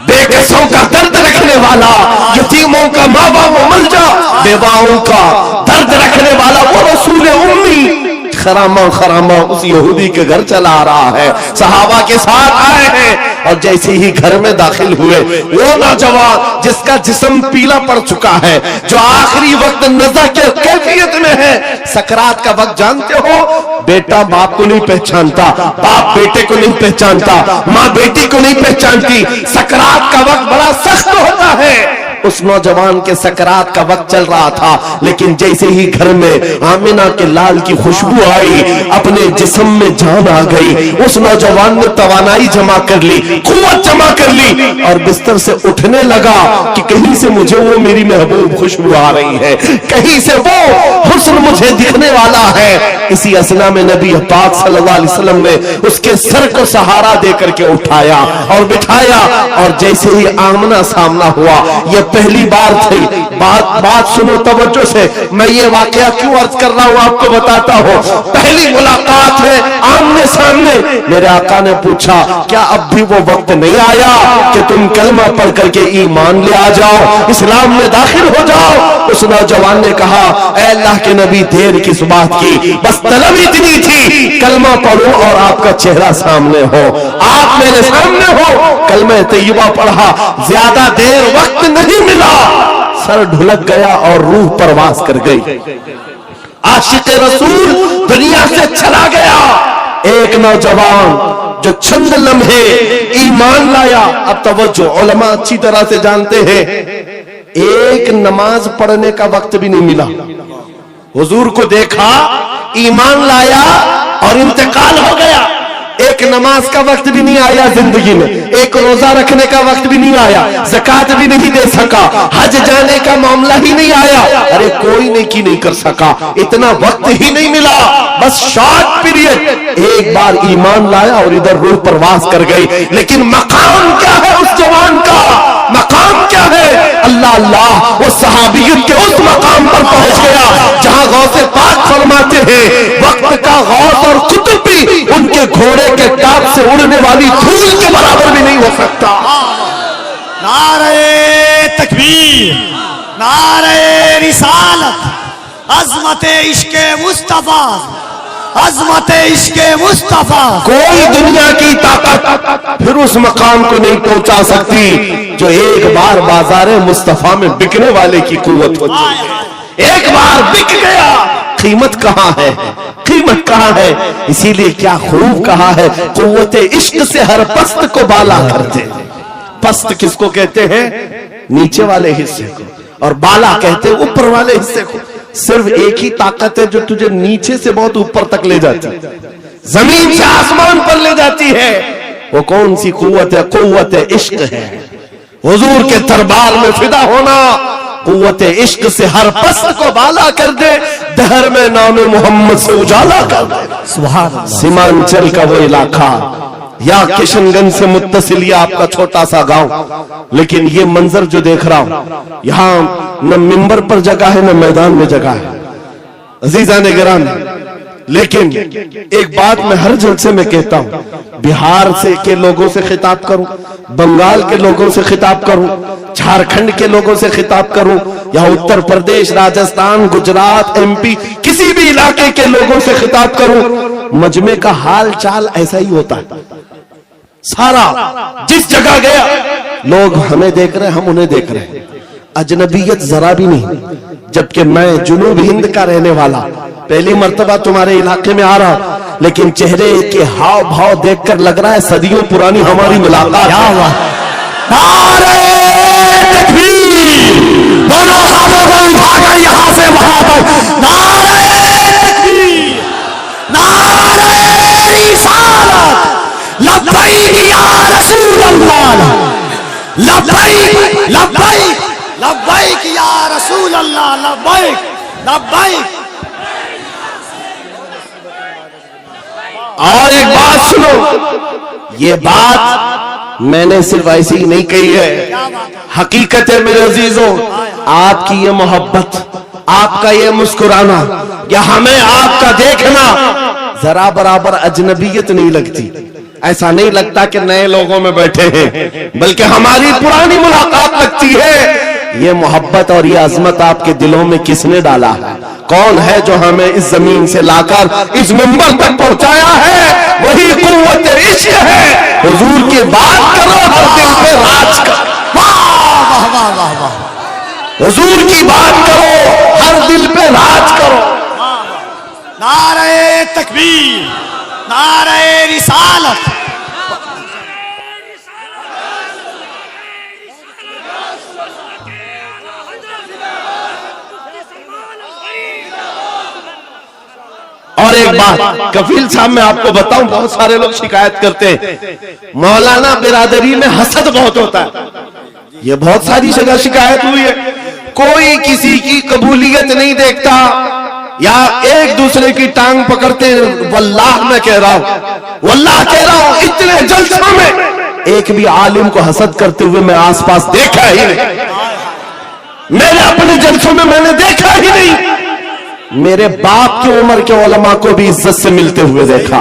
बेकसों का दर्द रखने वाला, यतीमों का माँ बाप मलजा, बेवाओं का दर्द रखने वाला वो रसूल उम्मी खरामा खरामा उस यहूदी के घर चला आ रहा है। सहाबा के साथ आए हैं और जैसे ही घर में दाखिल हुए, वो नौजवान जिसका जिस्म पीला पड़ चुका है, जो आखिरी वक्त नज़र के कैफियत में है, सकरात का वक्त जानते हो, बेटा बाप को नहीं पहचानता, बाप बेटे को नहीं पहचानता, माँ बेटी को नहीं पहचानती। सकरात का वक्त बड़ा सख्त होता है। उस नौजवान के सकरात का वक्त चल रहा था, लेकिन जैसे ही घर में आमिना के लाल की खुशबू आई, अपने जिस्म में जान आ गई। उस नौजवान ने तवानाई जमा कर ली, कुव्वत जमा कर ली और बिस्तर से उठने लगा कि कहीं से मुझे वो मेरी महबूब खुशबू आ रही है, कहीं से वो हुस्न मुझे दिखने वाला है। इसी असना में नबी पाक सल्लल्लाहु अलैहि वसल्लम ने उसके सर को सहारा दे करके उठाया और बिठाया, और जैसे ही आमना सामना हुआ, यह पहली बार थी। बात सुनो तवज्जो से, मैं ये वाकया क्यों अर्ज कर रहा हूं आपको बताता हूं। पहली मुलाकात है आमने सामने। मेरे आका ने पूछा क्या अब भी वो वक्त नहीं आया कि तुम कलमा पढ़ करके ईमान ले आ जाओ, इस्लाम में दाखिल हो जाओ। उस नौजवान ने कहा ऐ अल्लाह के नबी देर किस बात की, बस तलब इतनी थी कलमा पढ़ो और आपका चेहरा सामने हो, आप मेरे सामने हो। कलमा तैयबा पढ़ा, ज्यादा देर वक्त नहीं मिला, सर ढुलक गया और रूह परवास कर गई। आशिक़े रसूल दुनिया से चला गया। एक नौजवान जो चंद लम्हे ईमान लाया। अब तवज्जो, उलमा अच्छी तरह से जानते हैं एक नमाज पढ़ने का वक्त भी नहीं मिला। हुजूर को देखा, ईमान लाया और इंतकाल हो गया। एक नमाज का वक्त भी नहीं आया जिंदगी में, एक रोजा रखने का वक्त भी नहीं आया, ज़कात भी नहीं दे सका, हज जाने का मामला ही नहीं आया। अरे कोई नेकी नहीं कर सका, इतना वक्त ही नहीं मिला। बस शॉर्ट पीरियड, एक बार ईमान लाया और इधर रूह परवास कर गई। लेकिन मकाम क्या है उस जवान का, मकाम क्या है? अल्लाह अल्लाह, वो सहाबियत के उस मकाम पर पहुंच गया जहां गौसे पाक फरमाते हैं वक्त का गौस और कुतुब भी उनके घोड़े के टाप से उड़ने वाली धूल के बराबर भी नहीं हो सकता। नारे तकबीर, नारे रिसालत, अज़मते इश्क़े मुस्तफा, अज़मते इश्क़े मुस्तफा। कोई दुनिया की ताकत फिर उस मकाम को नहीं पहुंचा सकती जो एक बार बाजारे मुस्तफा में बिकने वाले की कुव्वत होती है। एक बार बिक गया, कीमत कहां है, कीमत कहां है? इसीलिए क्या खूब कहा है, कुव्वत इश्क से हर पस्त को बाला करते। पस्त किसको कहते हैं? नीचे वाले हिस्से को, और बाला कहते हैं ऊपर वाले हिस्से को। सिर्फ एक ही ताकत है जो तुझे नीचे से बहुत ऊपर तक ले जाती है, जमीन से आसमान पर ले जाती है। वो कौन सी कुव्वत है? कुव्वत इश्क है। हुजूर के दरबार में फिदा होना कुव्वत इश्क से हर पस्त को बाला कर दे, दहर में नाम मोहम्मद से उजाला कर दे। सुभान अल्लाह। सीमांचल का वो इलाका या किशनगंज से मुत्तसिल या आपका छोटा सा गांव, लेकिन ये मंजर जो देख रहा हूं, यहां न मिंबर पर जगह है न मैदान में जगह है। अजीजान गिरामी, लेकिन एक बात मैं हर जलसे में कहता हूं, बिहार से के लोगों से खिताब करूं, बंगाल के लोगों से खिताब करूं, झारखंड के लोगों से खिताब करूं, या उत्तर प्रदेश, राजस्थान, गुजरात, एमपी, किसी भी इलाके के लोगों से खिताब करूं, मजमे का हाल चाल ऐसा ही होता है। सारा जिस जगह गया लोग हमें देख रहे हैं, हम उन्हें देख रहे हैं, अजनबियत जरा भी नहीं। जबकि मैं जुनूब हिंद का रहने वाला, पहली मर्तबा तुम्हारे इलाके में आ रहा, लेकिन चेहरे के हाव भाव देखकर लग रहा है सदियों पुरानी हमारी मुलाकात। नारे तकबीर, दोनों हाथों को उठाकर यहां से वहां तक। नारे तकबीर, नारे रिसालत, लब्बैक या रसूल अल्लाह, लब्बैक लब्बैक लब्बैक या रसूल अल्लाह, लब्बैक लब्बैक। और एक बात सुनो, ये बात मैंने सिर्फ ऐसी ही नहीं कही है, हकीकत है मेरे अजीजों। आपकी ये मोहब्बत, आपका ये मुस्कुराना, या हमें आपका देखना जरा बराबर अजनबियत नहीं लगती। ऐसा नहीं लगता कि नए लोगों में बैठे हैं, बल्कि हमारी पुरानी मुलाकात लगती है। ये मोहब्बत और ये अजमत आपके दिलों में किसने डाला है? कौन है जो हमें इस जमीन से लाकर इस मिंबर तक पहुंचाया है? वही कुव्वत इश्क है। हुजूर की बात करो, हर दिल पे राज करो। वाह वाह वाह वाह वाह। हुजूर की बात करो, हर दिल पे राज करो। नारे तकबीर, नारे रिसालत। और एक बात कफील साहब मैं आपको बताऊं, बहुत सारे लोग शिकायत करते हैं मौलाना बिरादरी में हसद बहुत होता है। ये बहुत सारी जगह शिकायत हुई है, कोई किसी की कबूलियत नहीं देखता या एक दूसरे की टांग पकड़ते। वल्लाह मैं कह रहा हूं, वल्लाह कह रहा हूं, इतने जलसों में एक भी आलिम को हसद करते हुए मैं आसपास देखा ही नहीं। मेरे अपने जलसों में मैंने देखा ही नहीं। मेरे बाप की उम्र के उलमा को भी इज्जत से मिलते हुए देखा।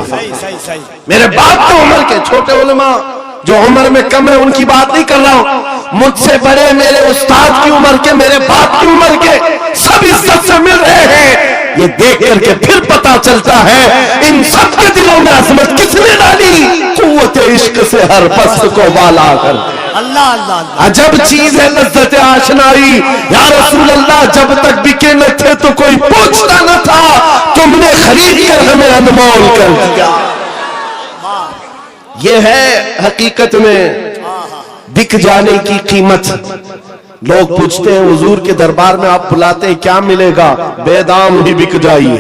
मेरे बाप की उम्र के छोटे उलमा जो उम्र में कम है उनकी बात नहीं कर रहा हूं, मुझसे बड़े मेरे उस्ताद की उम्र के, मेरे बाप की उम्र के सब इज्जत से मिल रहे हैं। ये देख करके फिर पता चलता है इन सब के दिलों में अजमत किसने डाली, कुव्वत इश्क से हर पस्त को वाला कर। अल्लाह अल्लाह अजब चीज है लज्जत आशनाई। या रसूल अल्लाह, जब तक बिके न थे तो कोई पूछता न था, तुमने खरीद कर हमें अनमोल कर दिया। यह है हकीकत में बिक जाने की कीमत। लोग पूछते हैं हुजूर के दरबार में आप बुलाते हैं क्या मिलेगा? बेदाम ही बिक जाइए,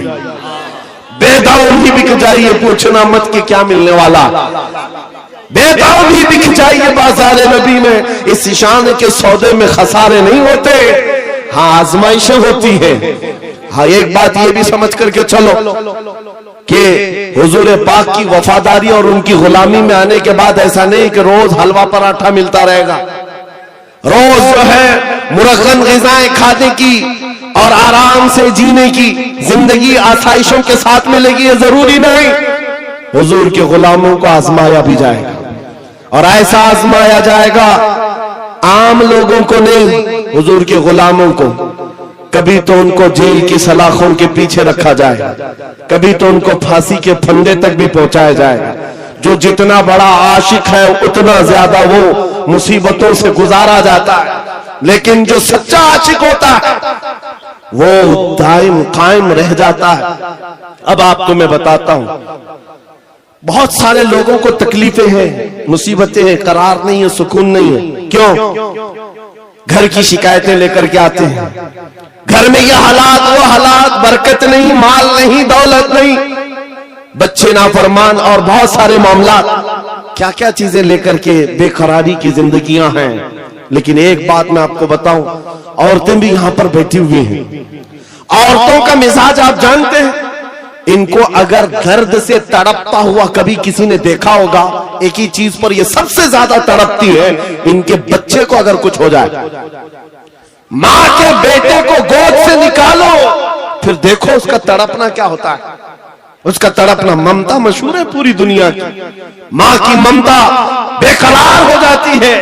बेदाम ही बिक जाइए, पूछना मत कि क्या मिलने वाला। बेदाम ही बिक जाइए बाजार नबी में। इस शान के सौदे में खसारे नहीं होते, हाँ आजमाइशें होती है। हाँ एक बात ये भी समझ करके चलो कि हुजूर पाक की वफादारी और उनकी गुलामी में आने के बाद ऐसा नहीं कि रोज हलवा पराठा मिलता रहेगा, रोज जो है मुरगन ग़िज़ाएं खाने की और आराम से जीने की जिंदगी आसाइशों के साथ मिलेगी, ये जरूरी नहीं। हुजूर के गुलामों को आजमाया भी जाएगा और ऐसा आजमाया जाएगा आम लोगों को नहीं, हुजूर के गुलामों को। कभी तो उनको जेल की सलाखों के पीछे रखा जाए, कभी तो उनको फांसी के फंदे तक भी पहुंचाया जाएगा। जो जितना बड़ा आशिक है उतना ज्यादा वो मुसीबतों से गुजारा जाता है, लेकिन जो सच्चा आशिक होता है वो दायम कायम रह जाता है। अब आपको मैं बताता हूं, बहुत सारे लोगों को तकलीफें हैं, मुसीबतें हैं, करार नहीं है, सुकून नहीं है। क्यों? घर की शिकायतें लेकर के आते हैं, घर में ये हालात वो हालात, बरकत नहीं, माल नहीं, दौलत नहीं, बच्चे नाफरमान और बहुत सारे मामला, क्या क्या चीजें लेकर के बेकरारी की जिंदगियां हैं। लेकिन एक बात मैं आपको बताऊं, औरतें भी यहां पर बैठी हुई हैं। औरतों का मिजाज आप जानते हैं, इनको अगर दर्द से तड़पता हुआ कभी किसी ने देखा होगा, एक ही चीज पर ये सबसे ज्यादा तड़पती है, इनके बच्चे को अगर कुछ हो जाए। माँ के बेटे को गोद से निकालो, फिर देखो उसका तड़पना क्या होता है। उसका तड़पना, ममता मशहूर है पूरी दुनिया की, माँ की ममता बेकरार हो जाती है।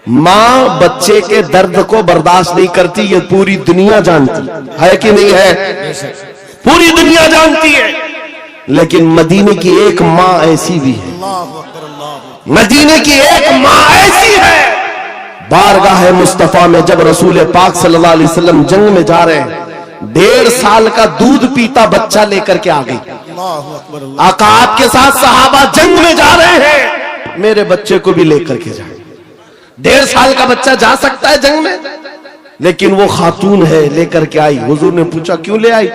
माँ बच्चे के दर्द को बर्दाश्त नहीं करती, ये पूरी दुनिया जानती है कि नहीं है? पूरी दुनिया जानती है। लेकिन मदीने की एक माँ ऐसी भी है, मदीने की एक माँ ऐसी है, बारगाह मुस्तफा में जब रसूल पाक सल्लल्लाहु अलैहि वसल्लम जंग में जा रहे हैं, 1.5 साल का दूध पीता बच्चा लेकर के आ गई। आका आपके साथ सहाबा जंग में जा रहे हैं, मेरे बच्चे को भी लेकर के जाए। 1.5 साल का बच्चा जा सकता है जंग में? लेकिन वो खातून है, लेकर के आई। हुजूर ने पूछा क्यों ले आई?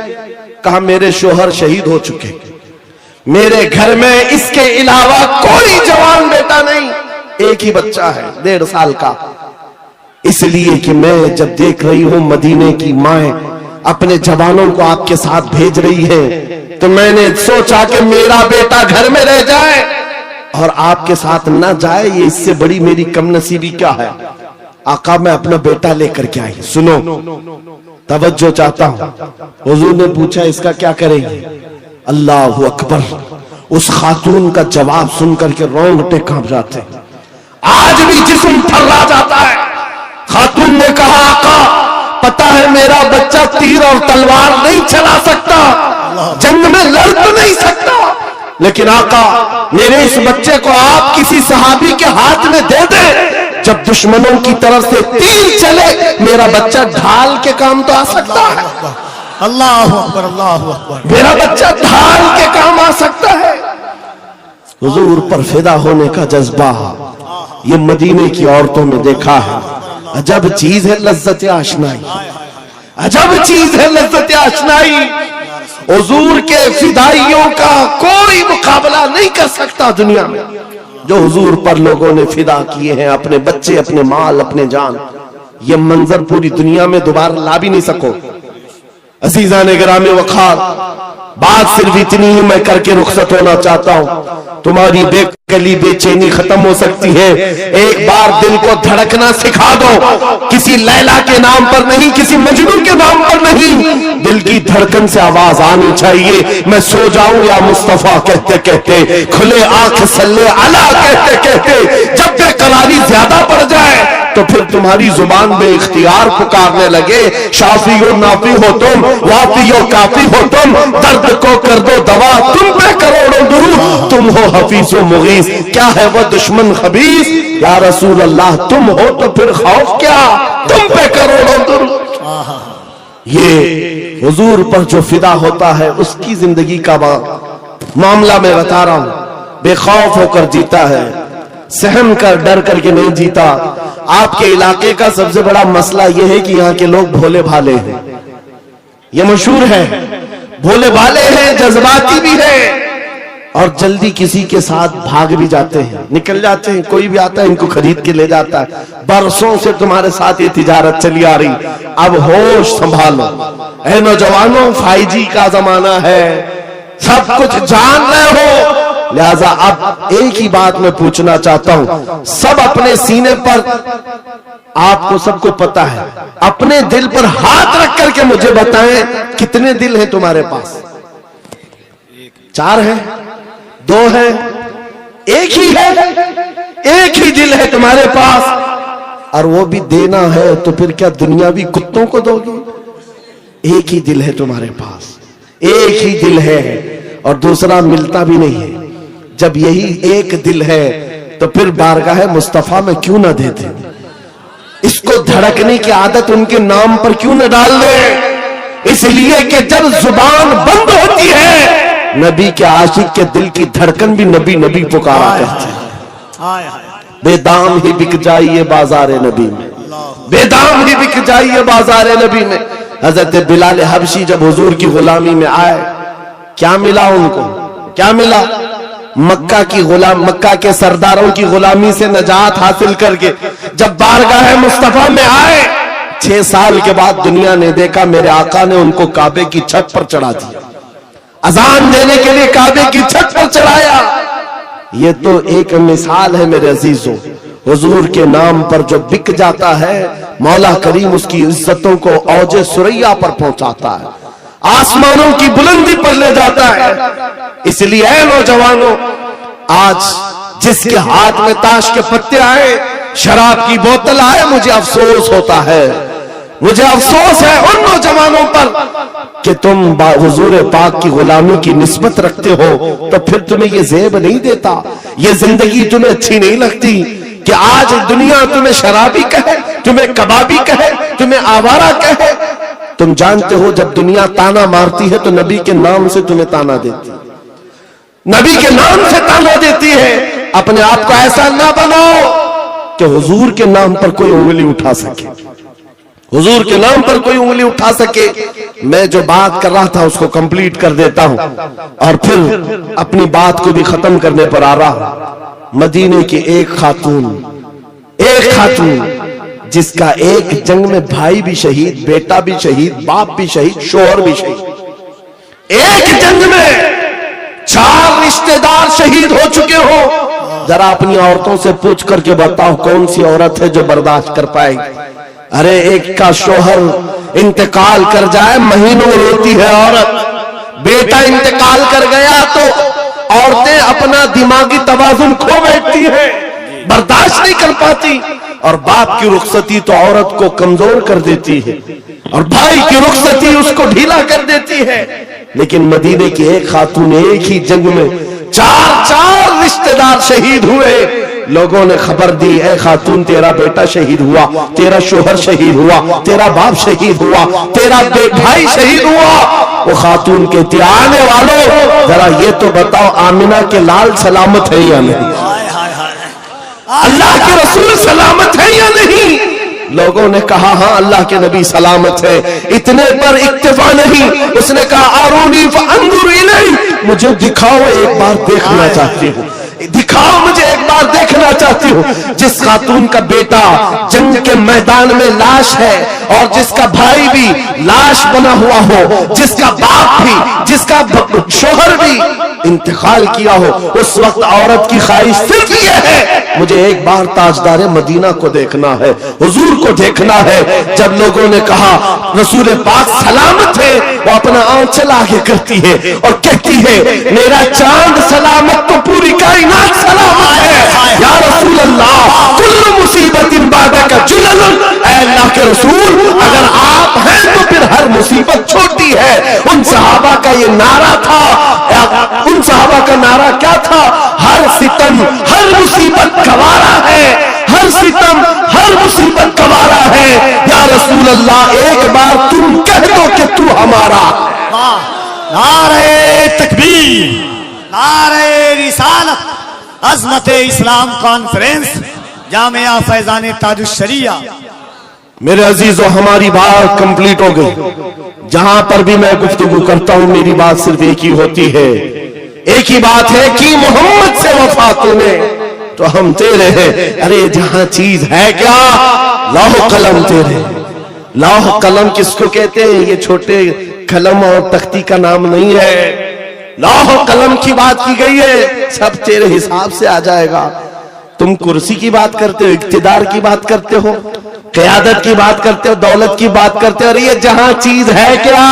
कहा मेरे शोहर शहीद हो चुके, मेरे घर में इसके अलावा कोई जवान बेटा नहीं, एक ही बच्चा है 1.5 साल का। इसलिए कि मैं जब देख रही हूं मदीने की माएं अपने जवानों को आपके साथ भेज रही है, तो मैंने सोचा कि मेरा बेटा घर में रह जाए और आपके साथ ना जाए, ये इससे बड़ी मेरी कमनसीबी क्या है। आका मैं अपना बेटा लेकर के आई। सुनो, तवज्जो चाहता हूं। हुजूर ने पूछा इसका क्या करेंगे? अल्लाह अकबर। उस खातून का जवाब सुनकर के रोंगटे कांप जाते हैं, आज भी जिस्म थर्रा जाता है। खातून ने कहा आका पता है मेरा बच्चा तीर और तलवार नहीं चला सकता, जंग में लड़ तो नहीं सकता, लेकिन आका मेरे इस बच्चे को आप किसी सहाबी के हाथ में दे दे, जब दुश्मनों की तरफ से तीर चले मेरा बच्चा ढाल के काम तो आ सकता है। अल्लाह अकबर, अल्लाह अकबर। मेरा बच्चा ढाल के काम आ सकता है। हुजूर पर फिदा होने का जज्बा ये मदीने की औरतों में देखा है। अजब चीज है लज्जत आशनाई, अजब चीज है लज्जत आशनाई। हुजूर के फिदाइयों का कोई मुकाबला नहीं कर सकता दुनिया में, जो हुजूर पर लोगों ने फिदा किए हैं, अपने बच्चे, अपने माल, अपने जान। ये मंजर पूरी दुनिया में दोबारा ला भी नहीं सको। अजीजान गिरामे वखार, बात सिर्फ इतनी ही मैं करके रुखसत होना चाहता हूं। तुम्हारी बेकली बेचैनी खत्म हो सकती है। एक बार दिल को धड़कना सिखा दो, किसी लैला के नाम पर नहीं, किसी मजनू के नाम पर नहीं, दिल की धड़कन से आवाज आनी चाहिए, मैं सो जाऊं या मुस्तफा कहते कहते, खुले आंख सल्ले अला कहते कहते। जब बेकरारी ज्यादा बढ़ जाए तो फिर तुम्हारी जुबान में इख्तियार पुकारने लगे, शाफी हो नाफी हो तुम, वाफी हो काफी हो तुम, दर्द को कर दो दवा, तुम पे करोड़ों दुरूद, तुम हो हफीज व मुगीस, क्या है वो दुश्मन खबीस, या रसूल अल्लाह तुम हो तो फिर खौफ क्या, तुम पे करोड़ों दुरूद। ये हुजूर पर जो फिदा होता है उसकी जिंदगी का मामला मैं बता रहा हूं। बेखौफ होकर जीता है, सहम कर डर करके नहीं जीता। आपके इलाके का सबसे बड़ा मसला यह है कि यहाँ के लोग भोले भाले हैं, ये मशहूर है, भोले भाले हैं, जज्बाती भी है और जल्दी किसी के साथ भाग भी जाते हैं, निकल जाते हैं। कोई भी आता है इनको खरीद के ले जाता है। बरसों से तुम्हारे साथ ये तिजारत चली आ रही, अब होश संभालो। ऐ नौजवानों, 5G का जमाना है, सब कुछ जान रहे हो, लिहाजा अब एक ही बात मैं पूछना चाहता हूं, सब अपने सीने पर, आपको सबको पता है, अपने दिल पर हाथ रख करके मुझे बताएं कितने दिल हैं तुम्हारे पास? 4 है, 2 है, एक ही है, एक ही दिल है तुम्हारे पास, और वो भी देना है तो फिर क्या दुनियावी कुत्तों को दोगे? एक ही दिल है तुम्हारे पास, एक ही दिल है और दूसरा मिलता भी नहीं है। जब यही एक दिल है तो फिर बारगाह मुस्तफा में क्यों ना देते? इसको धड़कने की आदत उनके नाम पर क्यों न डाल दे? इसलिए कि जब जुबान बंद होती है, नबी के आशिक के दिल की धड़कन भी नबी नबी पुकारा करती है। बेदाम ही बिक जाइए बाजारे नबी में, बेदाम ही बिक जाइए बाजारे नबी में। हजरत बिलाल हबशी जब हुजूर की गुलामी में आए, क्या मिला उनको? क्या मिला? मक्का के सरदारों की गुलामी से नजात हासिल करके जब बारगाह मुस्तफा में आए, 6 साल के बाद दुनिया ने देखा मेरे आका ने उनको काबे की छत पर चढ़ा दिया, अजान देने के लिए काबे की छत पर चढ़ाया। ये तो एक मिसाल है मेरे अजीजों, हुजूर के नाम पर जो बिक जाता है, मौला करीम उसकी इज्जतों को औजे सुरैया पर पहुंचाता है, आसमानों की बुलंदी पर ले जाता है। इसलिए ऐ नौजवानों, आज जिसके हाथ में ताश के पत्ते आए, शराब की बोतल आए, मुझे अफसोस होता है, मुझे अफसोस है उन नौजवानों पर कि तुम हुजूर पाक की गुलामी की निस्बत रखते हो, तो फिर तुम्हें ये ज़ेब नहीं देता, ये जिंदगी तुम्हें अच्छी नहीं लगती कि आज दुनिया तुम्हें शराबी कहे, तुम्हें कबाबी कहे, तुम्हें आवारा कहे। तुम जानते हो जब दुनिया ताना मारती है तो नबी के नाम से तुम्हें ताना देती है, नबी के नाम से ताना देती है। अपने आप को ऐसा ना बनाओ कि हुजूर के नाम पर कोई उंगली उठा सके, हुजूर के नाम पर कोई उंगली उठा सके। मैं जो बात कर रहा था उसको कंप्लीट कर देता हूं और फिर अपनी बात को भी खत्म करने पर आ रहा हूं। मदीने की एक खातून जिसका एक जंग में भाई भी शहीद, बेटा भी शहीद, बाप भी शहीद, शोहर भी शहीद, एक जंग में 4 रिश्तेदार शहीद हो चुके हो। जरा अपनी औरतों से पूछ करके बताओ कौन सी औरत है जो बर्दाश्त कर पाएगी? अरे एक का शोहर इंतकाल कर जाए, महीनों रोती है औरत, बेटा इंतकाल कर गया तो औरतें अपना दिमागी तवाजुन खो बैठती है, बर्दाश्त नहीं कर पाती। और बाप की रुखसती तो औरत को कमजोर कर देती है और भाई की रुखसती उसको ढीला कर देती है। लेकिन मदीने की एक खातून एक ही जंग में 4 रिश्तेदार शहीद हुए। लोगों ने खबर दी, ए खातून तेरा बेटा शहीद हुआ, तेरा शोहर शहीद हुआ, तेरा बाप शहीद हुआ, तेरा भाई शहीद हुआ। वो खातून कहती, आने वालों जरा ये तो बताओ आमिना के लाल सलामत है या नहीं? अल्लाह के रसूल सलामत है या नहीं? लोगों ने कहा हाँ अल्लाह के नबी सलामत है। इतने पर इक्तिफा नहीं, उसने कहा आरूनी फअंजुर इलैहि, मुझे दिखाओ, एक बार देखना चाहती हूँ, दिखाओ मुझे, एक बार देखना कहना चाहती हूँ, जिस खातून का बेटा जंग के मैदान में लाश है और जिसका भाई भी लाश बना हुआ हो, जिसका बाप भी, जिसका शोहर भी इंतकाल किया हो, उस वक्त औरत की ख्वाहिश सिर्फ ये है, मुझे एक बार ताजदार मदीना को देखना है, हुजूर को देखना है। जब लोगों ने कहा रसूल पाक सलामत है, वो अपना आंचल आगे करती है और कहती है मेरा चांद सलामत तो पूरी कायनात सलामत है। या रसूल अल्लाह, कुल्लु मुसीबतिन बादका जुलल, ऐ अल्लाह के रसूल, अगर आप हैं तो फिर हर मुसीबत छोटी है। उन सहाबा का ये नारा था, उन सहाबा का नारा क्या था? हर सितम हर मुसीबत गवारा है, हर सितम हर मुसीबत गवारा है। या रसूल अल्लाह, एक बार तुम कह दो कि तू हमारा। नारे तकबीर, नारे रिसालत, अज़मत इस्लाम कॉन्फ्रेंस, जामिया फैजान ताजुश्शरिया। मेरे अजीजों, हमारी बात कंप्लीट हो गई। जहां पर भी मैं गुफ्तगू करता हूं, मेरी बात सिर्फ एक ही होती है, एक ही बात है कि मोहम्मद से वफा तूने तो हम तेरे हैं। अरे जहां चीज है क्या, लौह कलम तेरे। लौह कलम किसको कहते हैं? ये छोटे कलम और तख्ती का नाम नहीं है। लौह कलम की बात की गई है, सब तेरे हिसाब से आ जाएगा। तुम कुर्सी की बात करते हो, इक्तिदार की बात करते हो, क़यादत की बात करते हो, दौलत की बात करते हो। अरे ये जहां चीज है क्या,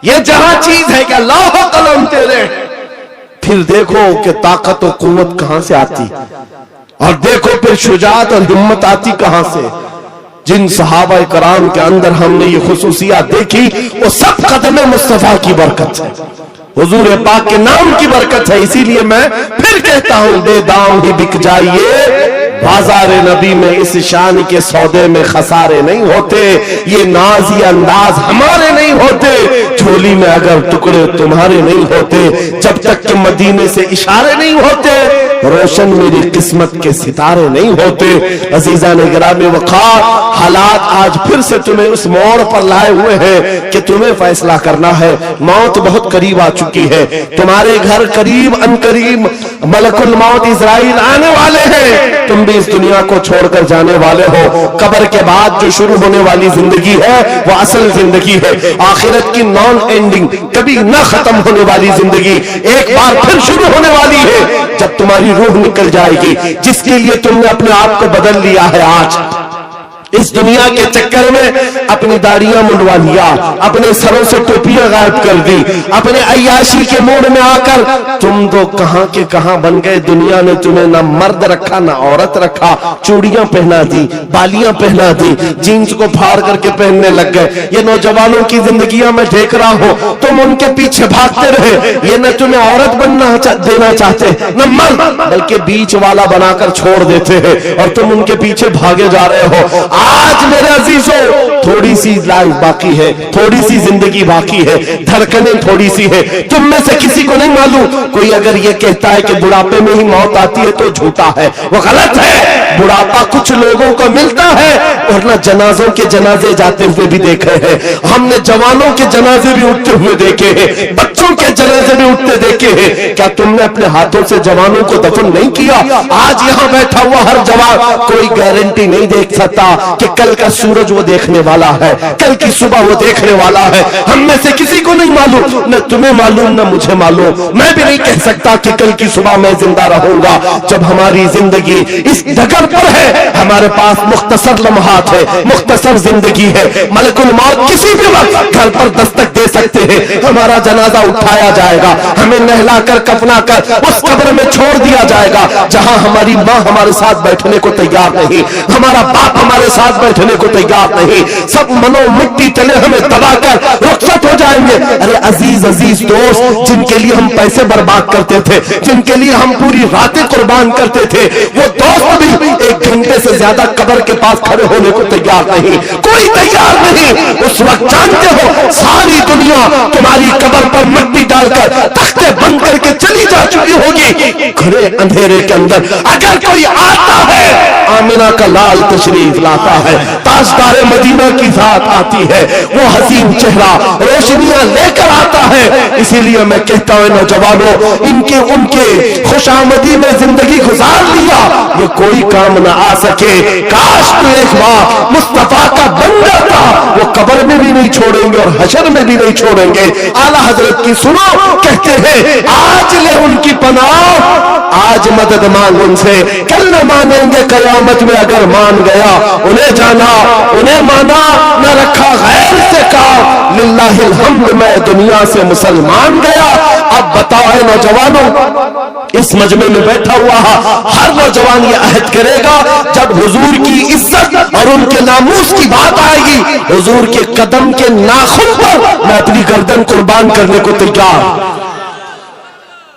ये जहां चीज है क्या, लौह कलम तेरे। फिर देखो कि ताकत और कुव्वत कहां से आती, और देखो फिर शुजाअत और हिम्मत आती कहां से। जिन सहाबा कराम के अंदर हमने ये खुसूसियात देखी, वो सब कदम मुस्तफा की बरकत है, हुजूर पाक के नाम की बरकत है। इसीलिए मैं फिर कहता हूं, बेदाम ही बिक जाइए बाजार नबी में, इस शान के सौदे में खसारे नहीं होते। ये नाज ये अंदाज हमारे नहीं होते, झोली में अगर टुकड़े तुम्हारे नहीं होते, जब तक कि मदीने से इशारे नहीं होते, रोशन मेरी किस्मत के सितारे नहीं होते। अजीजा ने गिरामी वक़ार, हालात आज फिर से तुम्हें उस मोड़ पर लाए हुए हैं कि तुम्हें फैसला करना है। मौत बहुत करीब आ चुकी है, तुम्हारे घर करीब अनकरीब मलकुल मौत इज़राइल आने वाले हैं। तुम भी इस दुनिया को छोड़कर जाने वाले हो। कब्र के बाद जो शुरू होने वाली जिंदगी है वो असल जिंदगी है, आखिरत की नॉन एंडिंग, कभी न खत्म होने वाली जिंदगी एक बार फिर शुरू होने वाली है, जब तुम्हारी रूह निकल जाएगी, जिसके लिए तुमने अपने आप को बदल लिया है। आज इस दुनिया के चक्कर में अपनी दाढ़ियां मुंडवा लिया, अपने सरों से टोपियां गायब कर दी, अपने अय्याशी के मूड में आकर तुम तो कहां के कहां बन गए। दुनिया ने तुम्हें ना मर्द रखा ना औरत रखा, चूड़ियां पहना दी, बालियां पहना दी, जीन्स को फाड़ करके पहनने लग गए। ये नौजवानों की जिंदगियां मैं देख रहा हूं, तुम उनके पीछे भागते रहे। ये न तुम्हें औरत बनना देना चाहते न मर्द, बल्कि बीच वाला बनाकर छोड़ देते हैं और तुम उनके पीछे भागे जा रहे हो। आज मेरे अजीजों, थोड़ी सी लाइफ बाकी है, थोड़ी सी जिंदगी बाकी है, धड़कनें थोड़ी सी है। तुम में से किसी को नहीं मालूम, कोई अगर ये कहता है कि बुढ़ापे में ही मौत आती है तो झूठा है, वो गलत है। बुढ़ापा कुछ लोगों को मिलता है, वरना जनाजों के जनाजे जाते हुए भी देखे हैं हमने, जवानों के जनाजे भी उठते हुए देखे हैं, बच्चों के जनाजे भी उठते देखे हैं। क्या तुमने अपने हाथों से जवानों को दफन नहीं किया? आज यहाँ बैठा हुआ हर जवान कोई गारंटी नहीं देख सकता कि कल का सूरज वो देखने वाला है, कल की सुबह वो देखने वाला है। हम में से किसी को नहीं मालूम, न तुम्हें मालूम न मुझे मालूम। मैं भी नहीं कह सकता कि कल की सुबह मैं जिंदा रहूंगा। जब हमारी जिंदगी इस डगर पर है, हमारे पास मुख्तसर लम्हात है, मुख्तसर जिंदगी है। मलकुल मौत किसी भी वक्त घर पर दस्तक दे सकते हैं। हमारा जनाजा उठाया जाएगा, हमें नहलाकर कफनाकर उस कब्र में छोड़ दिया जाएगा जहां हमारी माँ हमारे साथ बैठने को तैयार नहीं, हमारा बाप हमारे साथ बैठने को तैयार नहीं। सब मनो मिट्टी तले हमें दबाकर रुखसत हो जाएंगे। अरे अजीज अजीज दोस्त, जिनके लिए हम पैसे बर्बाद करते थे, जिनके लिए हम पूरी रातें कुर्बान करते थे, वो दोस्त भी एक घंटे से ज्यादा कब्र के पास खड़े होने को तैयार नहीं, कोई तैयार नहीं। उस वक्त जानते हो सारी दुनिया तुम्हारी कब्र पर मिट्टी डालकर तख्ते बंद करके चली जा चुकी होगी। घरे अंधेरे के अंदर अगर कोई आता है, आमिना का लाल तशरीफ लाता है, ताजदार मदीना की जात आती है, वो हसीन चेहरा रोशनियां लेकर आता है। इसीलिए मैं कहता हूं नौजवानों, इनके उनके खुशामदी में जिंदगी गुजार लिया अंजाम न आ सके। काश तो एक बार मुस्तफा का बन जाता, वो कब्र में भी नहीं छोड़ेंगे और हशर में भी नहीं छोड़ेंगे। आला हजरत की सुनो, कहते हैं आज ले उनकी पनाह, आज मदद मांग उनसे, कल न मानेंगे कयामत में अगर मान गया। उन्हें जाना, उन्हें माना, न रखा गैर से काम, लिल्लाहिल हम्द मैं दुनिया से मुसलमान गया। अब बताओ है नौजवानों, इस मजमे में बैठा हुआ हर नौजवान ये अहद करेगा, जब हुजूर की इज्जत और उनके नामूस की बात आएगी, हुजूर के कदम के नाखून पर मैं अपनी गर्दन कुर्बान करने को तैयार।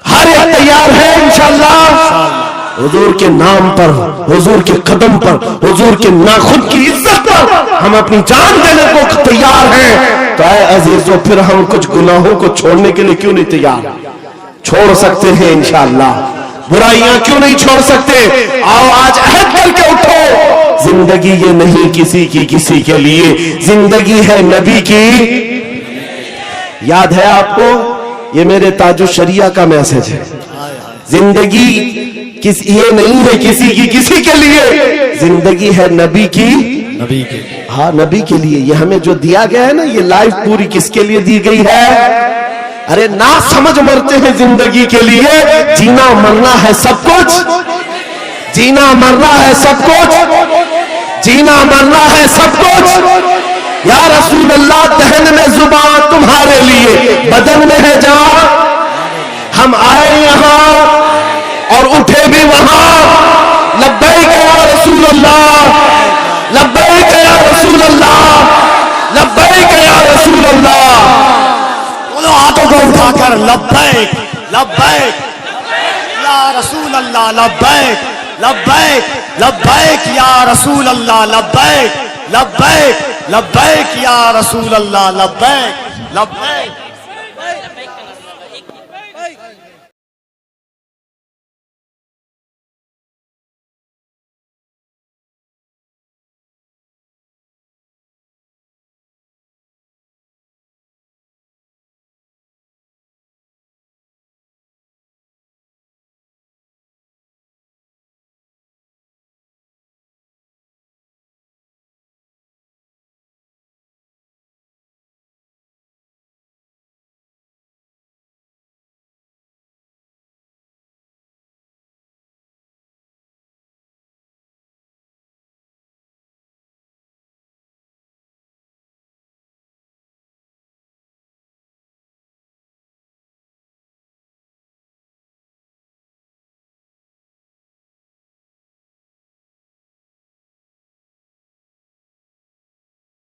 हर एक तैयार है इंशाअल्लाह। हुजूर के नाम पर, हुजूर के कदम पर, हुजूर के नाखून की इज्जत पर हम अपनी जान देने को तैयार हैं। तो ऐ अजीजों, फिर हम कुछ गुनाहों को छोड़ने के लिए क्यों नहीं तैयार? छोड़ सकते हैं इंशाअल्लाह। बुराइयां क्यों नहीं छोड़ सकते? आओ आज अहद करके उठो। जिंदगी ये नहीं किसी की किसी के लिए, जिंदगी है नबी की। याद है आपको, ये मेरे ताजुश शरिया का मैसेज है। जिंदगी ये नहीं है किसी की किसी के लिए, जिंदगी है नबी की, नबी के। हाँ, नबी के लिए। ये हमें जो दिया गया है ना, ये लाइफ पूरी किसके लिए दी गई है? अरे ना समझ मरते हैं जिंदगी के लिए। जीना मरना है सब कुछ, जीना मरना है सब कुछ, जीना मरना है सब कुछ। या रसूल अल्लाह, दहन में जुबान तुम्हारे लिए, बदन में है जान। हम आए यहाँ और उठे भी वहां। लब्बैक या रसूल अल्लाह, लब्बैक या रसूल अल्लाह, लब्बैक या रसूल अल्लाह। दोनों हाथों को उठाकर लब्बैक लब्बैक या रसूल अल्लाह, लब्बैक लब्बैक लब्बैक या रसूल अल्लाह, लब्बैक लब्बैक लब्बैक या रसूल अल्लाह, लब्बैक लब्बैक।